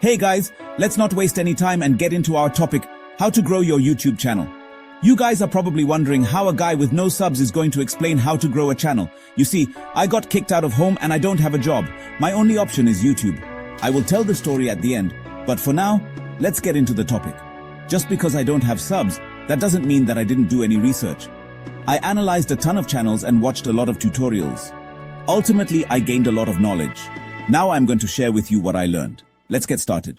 Hey guys, let's not waste any time and get into our topic, how to grow your YouTube channel. You guys are probably wondering how a guy with no subs is going to explain how to grow a channel. You see, I got kicked out of home and I don't have a job. My only option is YouTube. I will tell the story at the end, but for now, let's get into the topic. Just because I don't have subs, that doesn't mean that I didn't do any research. I analyzed a ton of channels and watched a lot of tutorials. Ultimately, I gained a lot of knowledge. Now I'm going to share with you what I learned. Let's get started.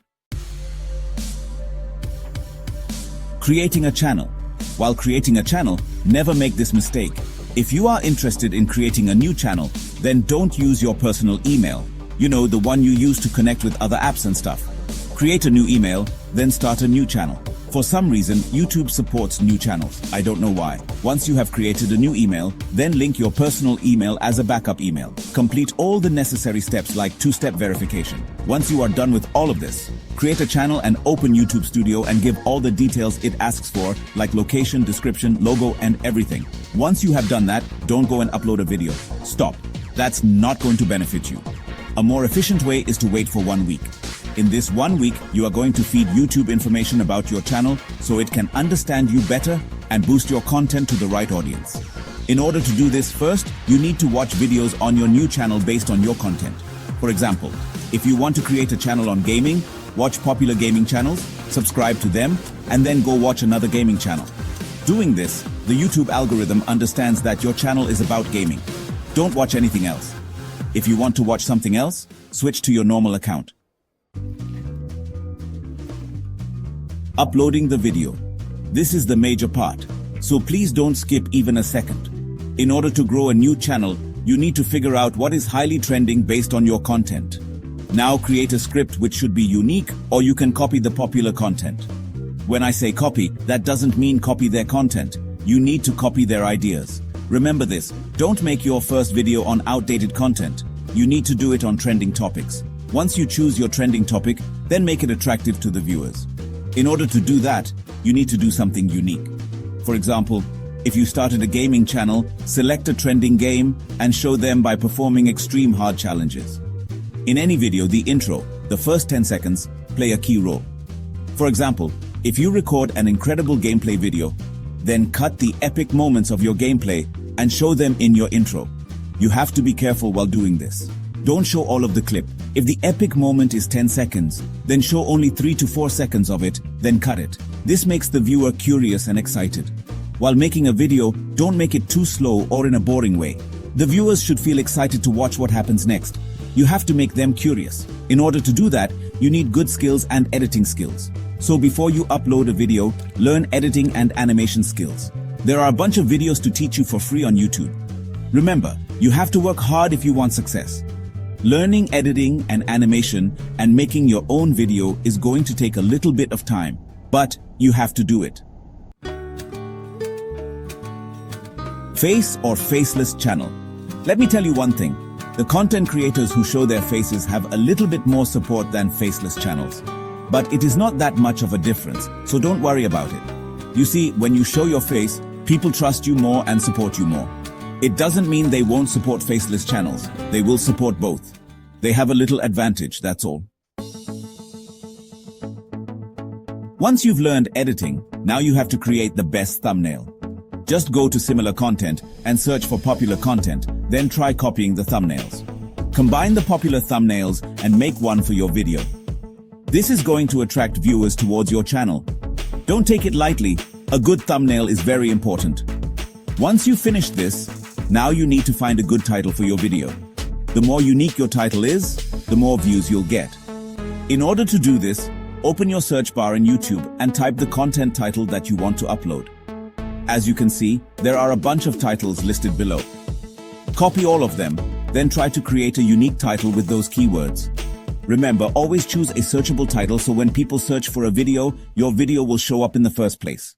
Creating a channel. While creating a channel, never make this mistake. If you are interested in creating a new channel, then don't use your personal email. You know, the one you use to connect with other apps and stuff. Create a new email, then start a new channel. For some reason, YouTube supports new channels. I don't know why. Once you have created a new email, then link your personal email as a backup email. Complete all the necessary steps like two-step verification. Once you are done with all of this, create a channel and open YouTube Studio and give all the details it asks for, like location, description, logo, and everything. Once you have done that, don't go and upload a video. Stop. That's not going to benefit you. A more efficient way is to wait for 1 week. In this 1 week, you are going to feed YouTube information about your channel so it can understand you better and boost your content to the right audience. In order to do this, first, you need to watch videos on your new channel based on your content. For example, if you want to create a channel on gaming, watch popular gaming channels, subscribe to them, and then go watch another gaming channel. Doing this, the YouTube algorithm understands that your channel is about gaming. Don't watch anything else. If you want to watch something else, switch to your normal account. Uploading the video. This is the major part, so please don't skip even a second. In order to grow a new channel, you need to figure out what is highly trending based on your content. Now create a script which should be unique, or you can copy the popular content. When I say copy, that doesn't mean copy their content. You need to copy their ideas. Remember this, don't make your first video on outdated content. You need to do it on trending topics. Once you choose your trending topic, then make it attractive to the viewers. In order to do that, you need to do something unique. For example, if you started a gaming channel, select a trending game and show them by performing extreme hard challenges. In any video, the intro, the first 10 seconds, play a key role. For example, if you record an incredible gameplay video, then cut the epic moments of your gameplay and show them in your intro. You have to be careful while doing this. Don't show all of the clip. If the epic moment is 10 seconds, then show only 3 to 4 seconds of it, then cut it. This makes the viewer curious and excited. While making a video, don't make it too slow or in a boring way. The viewers should feel excited to watch what happens next. You have to make them curious. In order to do that, you need good skills and editing skills. So before you upload a video, learn editing and animation skills. There are a bunch of videos to teach you for free on YouTube. Remember, you have to work hard if you want success. Learning editing and animation and making your own video is going to take a little bit of time, but you have to do it. Face or faceless channel. Let me tell you one thing. The content creators who show their faces have a little bit more support than faceless channels. But it is not that much of a difference, so don't worry about it. You see, when you show your face, people trust you more and support you more. It doesn't mean they won't support faceless channels. They will support both. They have a little advantage, that's all. Once you've learned editing, now you have to create the best thumbnail. Just go to similar content and search for popular content, then try copying the thumbnails. Combine the popular thumbnails and make one for your video. This is going to attract viewers towards your channel. Don't take it lightly. A good thumbnail is very important. Once you finish this, now you need to find a good title for your video. The more unique your title is, the more views you'll get. In order to do this, open your search bar in YouTube and type the content title that you want to upload. As you can see, there are a bunch of titles listed below. Copy all of them, then try to create a unique title with those keywords. Remember, always choose a searchable title so when people search for a video, your video will show up in the first place.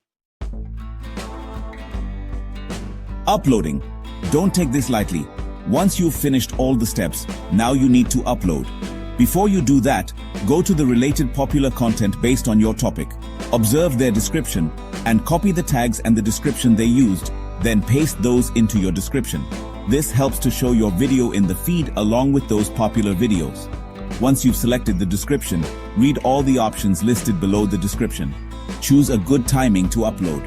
Uploading. Don't take this lightly. Once you've finished all the steps, now you need to upload. Before you do that, go to the related popular content based on your topic. Observe their description and copy the tags and the description they used, then paste those into your description. This helps to show your video in the feed along with those popular videos. Once you've selected the description, read all the options listed below the description. Choose a good timing to upload.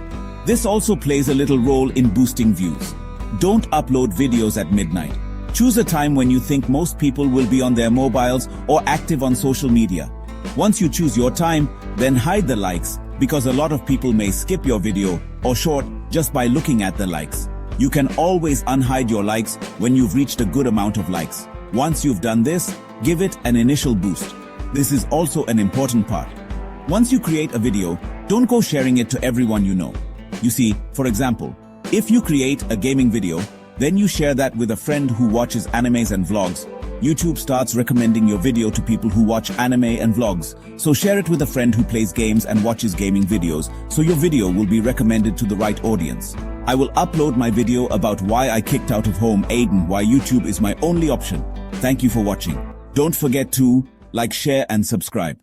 This also plays a little role in boosting views. Don't upload videos at midnight. Choose a time when you think most people will be on their mobiles or active on social media. Once you choose your time, then hide the likes, because a lot of people may skip your video or short just by looking at the likes. You can always unhide your likes when you've reached a good amount of likes. Once you've done this, give it an initial boost. This is also an important part. Once you create a video, don't go sharing it to everyone you know. You see, for example, if you create a gaming video, then you share that with a friend who watches animes and vlogs. YouTube starts recommending your video to people who watch anime and vlogs. So share it with a friend who plays games and watches gaming videos, so your video will be recommended to the right audience. I will upload my video about why I kicked out of home Aiden, why YouTube is my only option. Thank you for watching. Don't forget to like, share and subscribe.